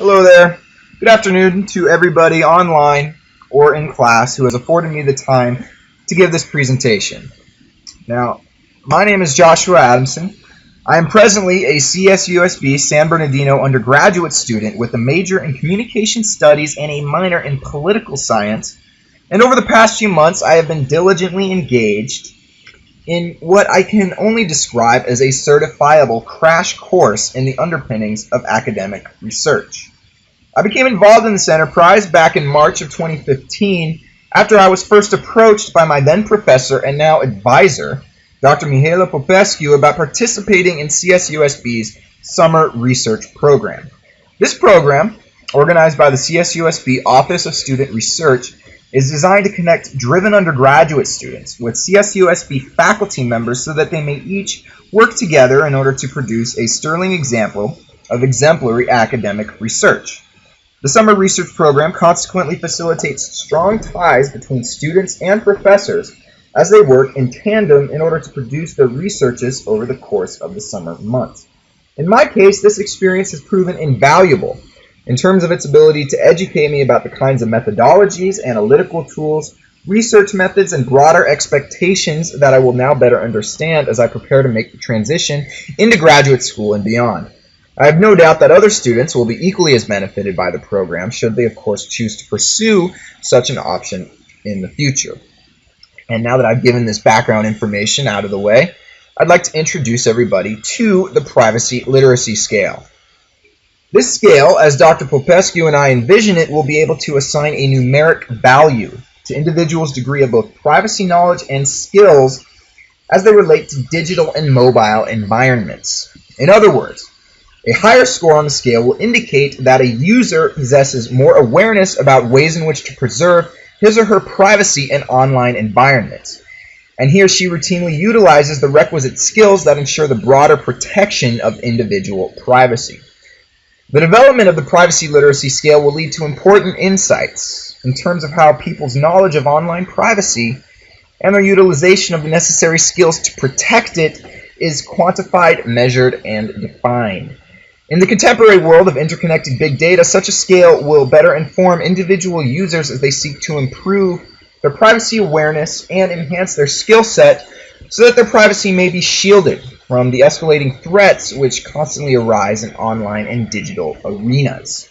Hello there. Good afternoon to everybody online or in class who has afforded me the time to give this presentation. Now, my name is Joshua Adamson. I am presently a CSUSB San Bernardino undergraduate student with a major in communication studies and a minor in political science. And over the past few months, I have been diligently engaged in what I can only describe as a certifiable crash course in the underpinnings of academic research. I became involved in this enterprise back in March of 2015 after I was first approached by my then professor and now advisor, Dr. Mihaela Popescu, about participating in CSUSB's summer research program. This program, organized by the CSUSB Office of Student Research, is designed to connect driven undergraduate students with CSUSB faculty members so that they may each work together in order to produce a sterling example of exemplary academic research. The summer research program consequently facilitates strong ties between students and professors as they work in tandem in order to produce their researches over the course of the summer months. In my case, this experience has proven invaluable in terms of its ability to educate me about the kinds of methodologies, analytical tools, research methods, and broader expectations that I will now better understand as I prepare to make the transition into graduate school and beyond. I have no doubt that other students will be equally as benefited by the program, should they of course choose to pursue such an option in the future. And now that I've given this background information out of the way, I'd like to introduce everybody to the privacy literacy scale. This scale, as Dr. Popescu and I envision it, will be able to assign a numeric value to individuals' degree of both privacy knowledge and skills as they relate to digital and mobile environments. In other words, a higher score on the scale will indicate that a user possesses more awareness about ways in which to preserve his or her privacy in online environments, and he or she routinely utilizes the requisite skills that ensure the broader protection of individual privacy. The development of the privacy literacy scale will lead to important insights in terms of how people's knowledge of online privacy and their utilization of the necessary skills to protect it is quantified, measured, and defined. In the contemporary world of interconnected big data, such a scale will better inform individual users as they seek to improve their privacy awareness and enhance their skill set so that their privacy may be shielded from the escalating threats which constantly arise in online and digital arenas.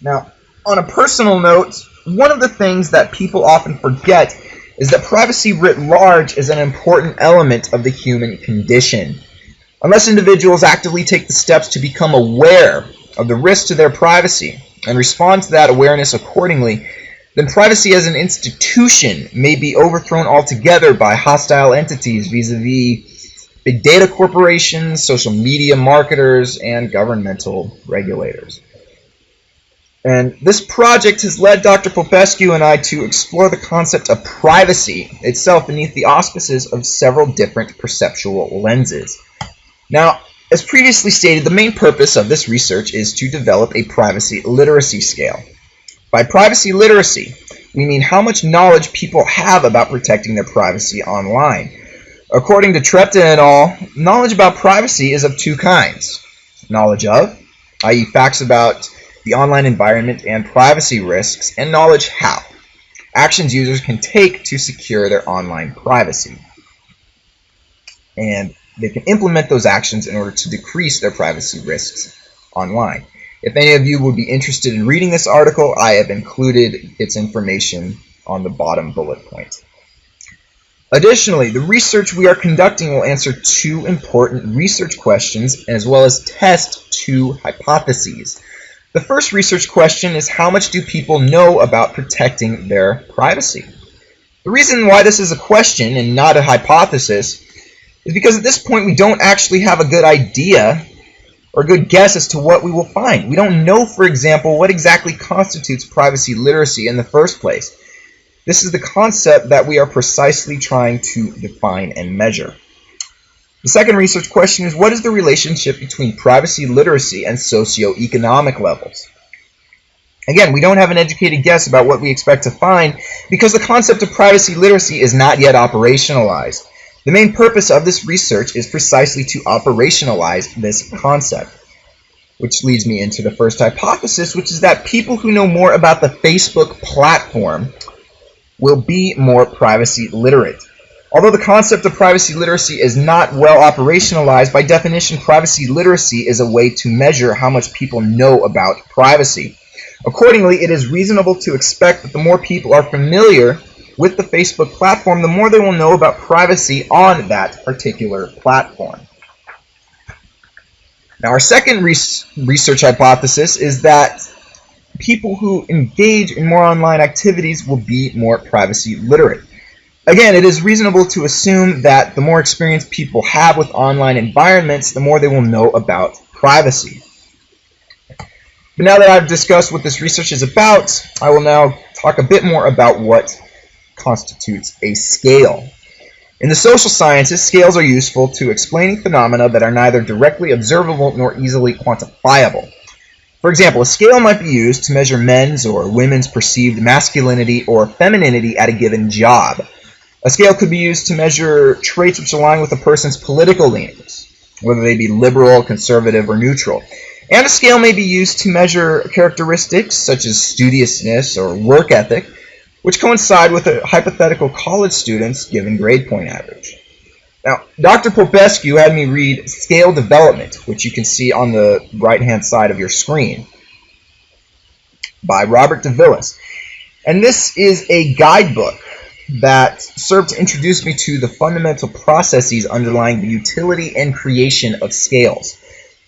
Now, on a personal note, one of the things that people often forget is that privacy writ large is an important element of the human condition. Unless individuals actively take the steps to become aware of the risks to their privacy and respond to that awareness accordingly, then privacy as an institution may be overthrown altogether by hostile entities vis-a-vis big data corporations, social media marketers, and governmental regulators. And this project has led Dr. Popescu and I to explore the concept of privacy itself beneath the auspices of several different perceptual lenses. Now, as previously stated, the main purpose of this research is to develop a privacy literacy scale. By privacy literacy, we mean how much knowledge people have about protecting their privacy online. According to Trepta et al., knowledge about privacy is of two kinds. Knowledge of, i.e. facts about the online environment and privacy risks, and knowledge how, actions users can take to secure their online privacy. And they can implement those actions in order to decrease their privacy risks online. If any of you would be interested in reading this article, I have included its information on the bottom bullet point. Additionally, the research we are conducting will answer two important research questions as well as test two hypotheses. The first research question is, how much do people know about protecting their privacy? The reason why this is a question and not a hypothesis is because at this point we don't actually have a good idea or a good guess as to what we will find. We don't know, for example, what exactly constitutes privacy literacy in the first place. This is the concept that we are precisely trying to define and measure. The second research question is, what is the relationship between privacy literacy and socioeconomic levels? Again, we don't have an educated guess about what we expect to find because the concept of privacy literacy is not yet operationalized. The main purpose of this research is precisely to operationalize this concept. which leads me into the first hypothesis, which is that people who know more about the Facebook platform will be more privacy literate. Although the concept of privacy literacy is not well operationalized, by definition, privacy literacy is a way to measure how much people know about privacy. Accordingly, it is reasonable to expect that the more people are familiar with the Facebook platform, the more they will know about privacy on that particular platform. Now, our second research hypothesis is that people who engage in more online activities will be more privacy literate. Again, it is reasonable to assume that the more experience people have with online environments, the more they will know about privacy. But now that I've discussed what this research is about, I will now talk a bit more about what constitutes a scale. In the social sciences, scales are useful to explaining phenomena that are neither directly observable nor easily quantifiable. For example, a scale might be used to measure men's or women's perceived masculinity or femininity at a given job. A scale could be used to measure traits which align with a person's political leanings, whether they be liberal, conservative, or neutral. And a scale may be used to measure characteristics such as studiousness or work ethic, which coincide with a hypothetical college student's given grade point average. Now, Dr. Popescu had me read Scale Development, which you can see on the right-hand side of your screen, by Robert DeVillis. And this is a guidebook that served to introduce me to the fundamental processes underlying the utility and creation of scales.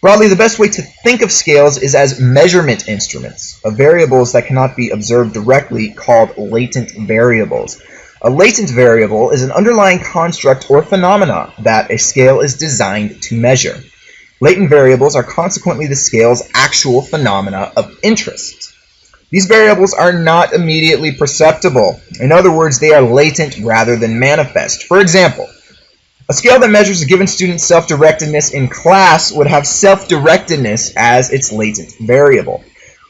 Broadly, the best way to think of scales is as measurement instruments of variables that cannot be observed directly, called latent variables. A latent variable is an underlying construct or phenomena that a scale is designed to measure. Latent variables are consequently the scale's actual phenomena of interest. These variables are not immediately perceptible. In other words, they are latent rather than manifest. For example, a scale that measures a given student's self-directedness in class would have self-directedness as its latent variable.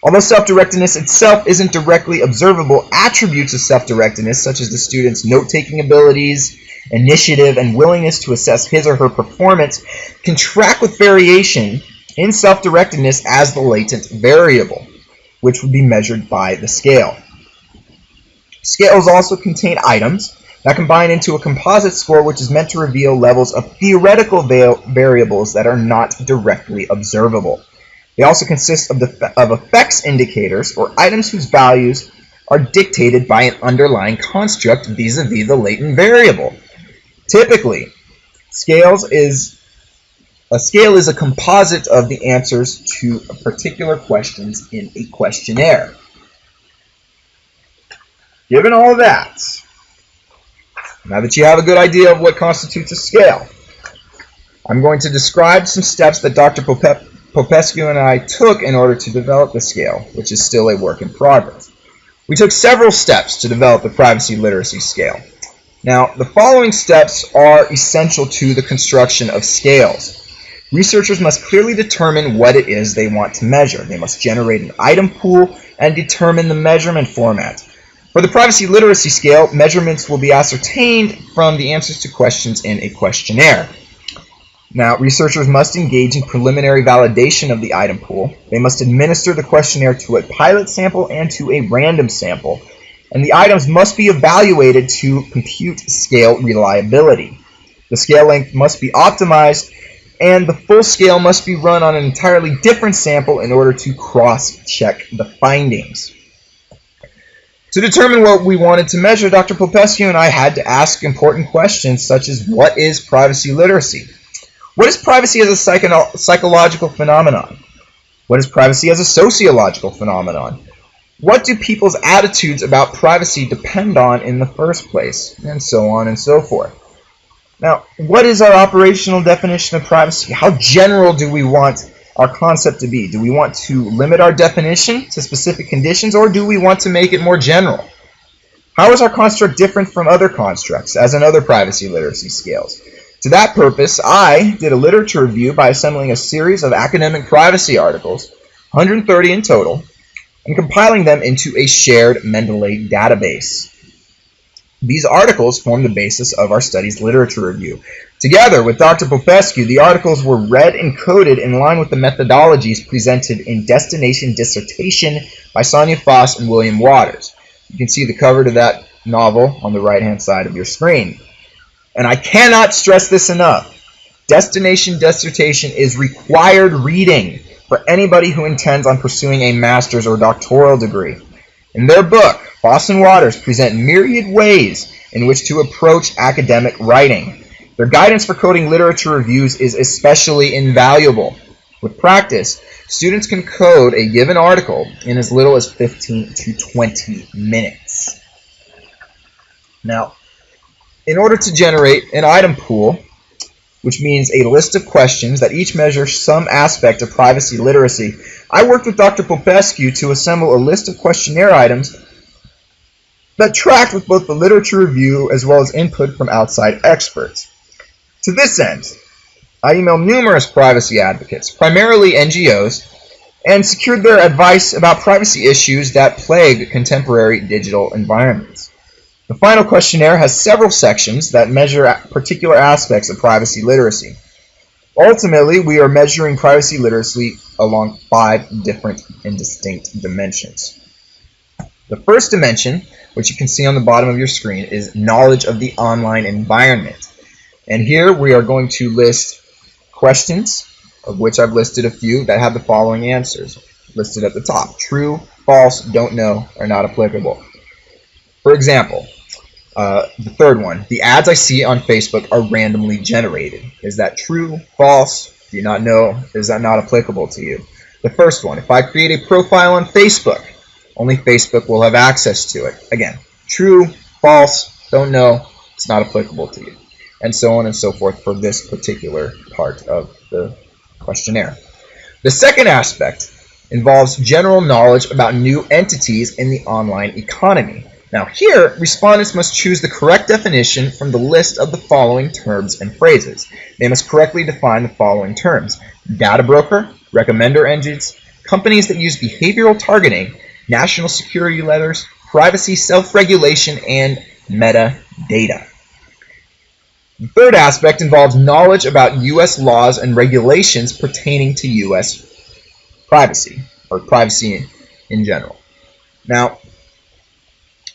Although self-directedness itself isn't directly observable, attributes of self-directedness, such as the student's note-taking abilities, initiative, and willingness to assess his or her performance, can track with variation in self-directedness as the latent variable, which would be measured by the scale. Scales also contain items that combine into a composite score which is meant to reveal levels of theoretical variables that are not directly observable. They also consist of effects indicators, or items whose values are dictated by an underlying construct vis-a-vis the latent variable. Typically, a scale is a composite of the answers to particular questions in a questionnaire. Given all of that, now that you have a good idea of what constitutes a scale, I'm going to describe some steps that Dr. Popescu and I took in order to develop the scale, which is still a work in progress. We took several steps to develop the privacy literacy scale. Now, the following steps are essential to the construction of scales. Researchers must clearly determine what it is they want to measure. They must generate an item pool and determine the measurement format. For the privacy literacy scale, measurements will be ascertained from the answers to questions in a questionnaire. Now, researchers must engage in preliminary validation of the item pool. They must administer the questionnaire to a pilot sample and to a random sample. And the items must be evaluated to compute scale reliability. The scale length must be optimized, and the full scale must be run on an entirely different sample in order to cross-check the findings. To determine what we wanted to measure, Dr. Popescu and I had to ask important questions such as, what is privacy literacy? What is privacy as a psychological phenomenon? What is privacy as a sociological phenomenon? What do people's attitudes about privacy depend on in the first place? And so on and so forth. Now, what is our operational definition of privacy? How general do we want our concept to be? Do we want to limit our definition to specific conditions, or do we want to make it more general? How is our construct different from other constructs, as in other privacy literacy scales? To that purpose, I did a literature review by assembling a series of academic privacy articles, 130 in total, and compiling them into a shared Mendeley database. These articles form the basis of our study's literature review. Together with Dr. Popescu, the articles were read and coded in line with the methodologies presented in Destination Dissertation by Sonia Foss and William Waters. You can see the cover to that novel on the right-hand side of your screen. And I cannot stress this enough. Destination Dissertation is required reading for anybody who intends on pursuing a master's or doctoral degree. In their book, Foss and Waters present myriad ways in which to approach academic writing. Their guidance for coding literature reviews is especially invaluable. With practice, students can code a given article in as little as 15 to 20 minutes. Now, in order to generate an item pool, which means a list of questions that each measure some aspect of privacy literacy, I worked with Dr. Popescu to assemble a list of questionnaire items that tracked with both the literature review as well as input from outside experts. To this end, I emailed numerous privacy advocates, primarily NGOs, and secured their advice about privacy issues that plague contemporary digital environments. The final questionnaire has several sections that measure particular aspects of privacy literacy. Ultimately, we are measuring privacy literacy along 5 different and distinct dimensions. The first dimension, which you can see on the bottom of your screen, is knowledge of the online environment. And here we are going to list questions, of which I've listed a few, that have the following answers listed at the top. True, false, don't know, are not applicable. For example, the third one, the ads I see on Facebook are randomly generated. Is that true, false, do you not know, is that not applicable to you? The first one, if I create a profile on Facebook, only Facebook will have access to it. Again, true, false, don't know, it's not applicable to you. And so on and so forth for this particular part of the questionnaire. The second aspect involves general knowledge about new entities in the online economy. Now here, respondents must choose the correct definition from the list of the following terms and phrases. They must correctly define the following terms: data broker, recommender engines, companies that use behavioral targeting, national security letters, privacy, self-regulation, and metadata. The third aspect involves knowledge about U.S. laws and regulations pertaining to U.S. privacy, or privacy in general. Now,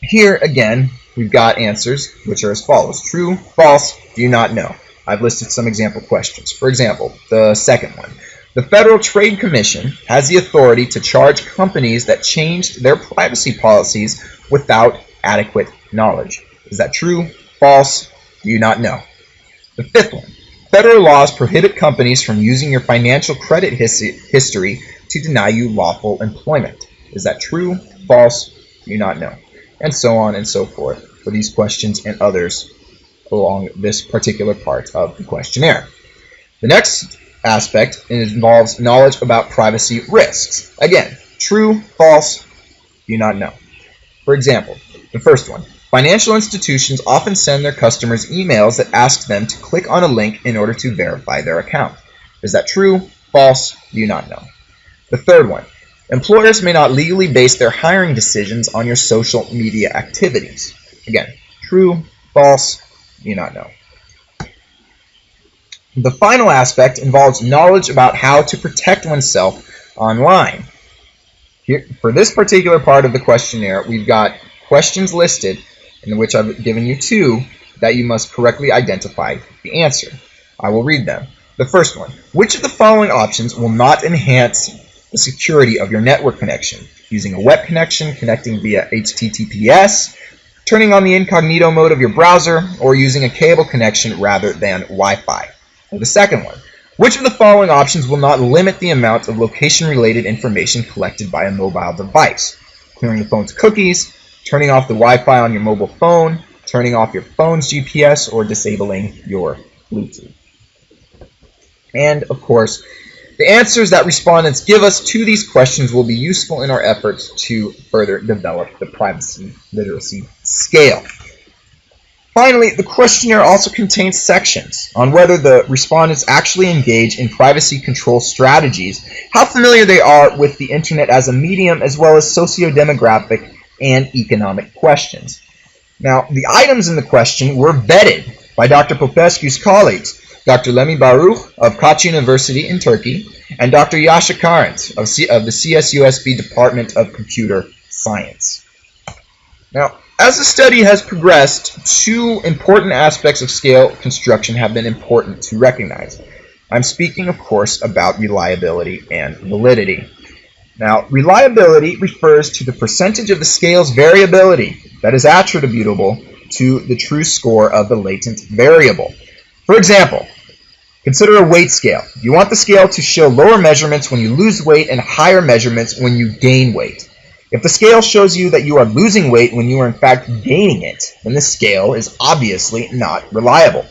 here again, we've got answers which are as follows: true, false, do not know. I've listed some example questions. For example, the second one. The Federal Trade Commission has the authority to charge companies that changed their privacy policies without adequate knowledge. Is that true, false, do not know? The fifth one. Federal laws prohibit companies from using your financial credit history to deny you lawful employment. Is that true, false, do not know? And so on and so forth for these questions and others along this particular part of the questionnaire. The next aspect involves knowledge about privacy risks. Again, true, false, do not know. For example, the first one. Financial institutions often send their customers emails that ask them to click on a link in order to verify their account. Is that true, false, do not know? The third one. Employers may not legally base their hiring decisions on your social media activities. Again, true, false, do not know. The final aspect involves knowledge about how to protect oneself online. Here, for this particular part of the questionnaire, we've got questions listed in which I've given you 2 that you must correctly identify the answer. I will read them. The first one, which of the following options will not enhance the security of your network connection? Using a web connection, connecting via HTTPS, turning on the incognito mode of your browser, or using a cable connection rather than Wi-Fi. The second one, which of the following options will not limit the amount of location-related information collected by a mobile device? Clearing the phone's cookies, turning off the Wi-Fi on your mobile phone, turning off your phone's GPS, or disabling your Bluetooth. And, of course, the answers that respondents give us to these questions will be useful in our efforts to further develop the privacy literacy scale. Finally, the questionnaire also contains sections on whether the respondents actually engage in privacy control strategies, how familiar they are with the internet as a medium, as well as socio-demographic and economic questions. Now, the items in the question were vetted by Dr. Popescu's colleagues, Dr. Lemi Baruch of Koç University in Turkey, and Dr. Yasha Karent of the CSUSB Department of Computer Science. Now, as the study has progressed, two important aspects of scale construction have been important to recognize. I'm speaking, of course, about reliability and validity. Now, reliability refers to the percentage of the scale's variability that is attributable to the true score of the latent variable. For example, consider a weight scale. You want the scale to show lower measurements when you lose weight and higher measurements when you gain weight. If the scale shows you that you are losing weight when you are in fact gaining it, then the scale is obviously not reliable.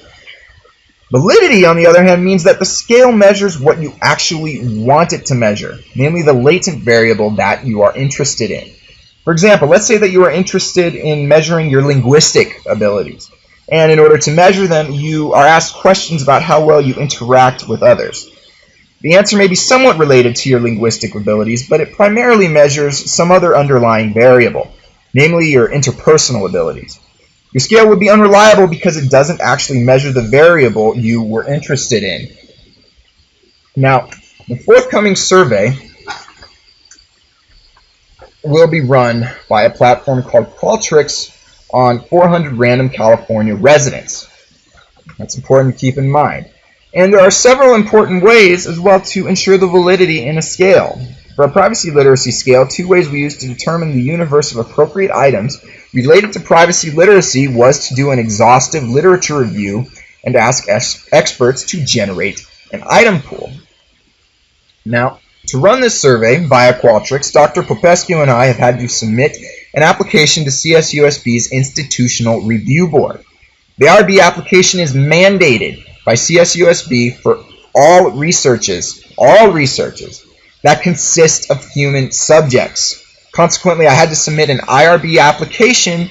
Validity, on the other hand, means that the scale measures what you actually want it to measure, namely the latent variable that you are interested in. For example, let's say that you are interested in measuring your linguistic abilities, and in order to measure them, you are asked questions about how well you interact with others. The answer may be somewhat related to your linguistic abilities, but it primarily measures some other underlying variable, namely your interpersonal abilities. Your scale would be unreliable because it doesn't actually measure the variable you were interested in. Now, the forthcoming survey will be run by a platform called Qualtrics on 400 random California residents. That's important to keep in mind. And there are several important ways as well to ensure the validity in a scale. For a privacy literacy scale, two ways we use to determine the universe of appropriate items related to privacy literacy was to do an exhaustive literature review and ask experts to generate an item pool. Now, to run this survey via Qualtrics, Dr. Popescu and I have had to submit an application to CSUSB's Institutional Review Board. The IRB application is mandated by CSUSB for all researches that consist of human subjects. Consequently, I had to submit an IRB application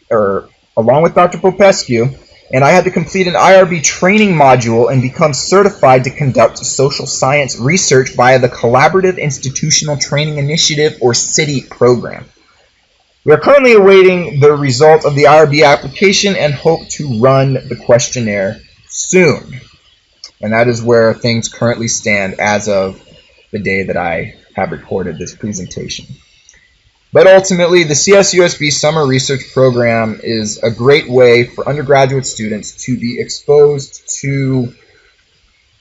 along with Dr. Popescu, and I had to complete an IRB training module and become certified to conduct social science research via the Collaborative Institutional Training Initiative, or CITI program. We are currently awaiting the result of the IRB application and hope to run the questionnaire soon. And that is where things currently stand as of the day that I have recorded this presentation. But ultimately, the CSUSB Summer Research Program is a great way for undergraduate students to be exposed to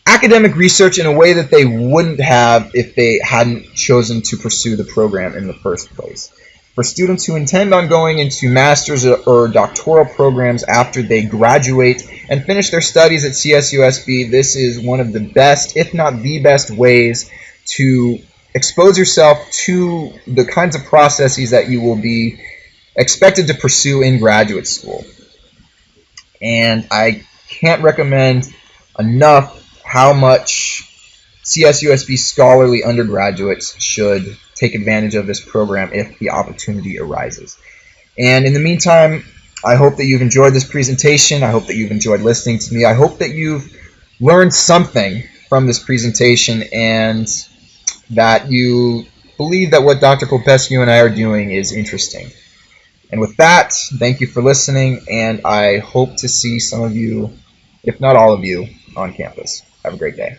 academic research in a way that they wouldn't have if they hadn't chosen to pursue the program in the first place. For students who intend on going into master's or doctoral programs after they graduate and finish their studies at CSUSB, this is one of the best, if not the best, ways to expose yourself to the kinds of processes that you will be expected to pursue in graduate school. And I can't recommend enough how much CSUSB scholarly undergraduates should take advantage of this program if the opportunity arises. And in the meantime, I hope that you've enjoyed this presentation. I hope that you've enjoyed listening to me. I hope that you've learned something from this presentation and that you believe that what Dr. Popescu and I are doing is interesting. And with that, thank you for listening, and I hope to see some of you, if not all of you, on campus. Have a great day.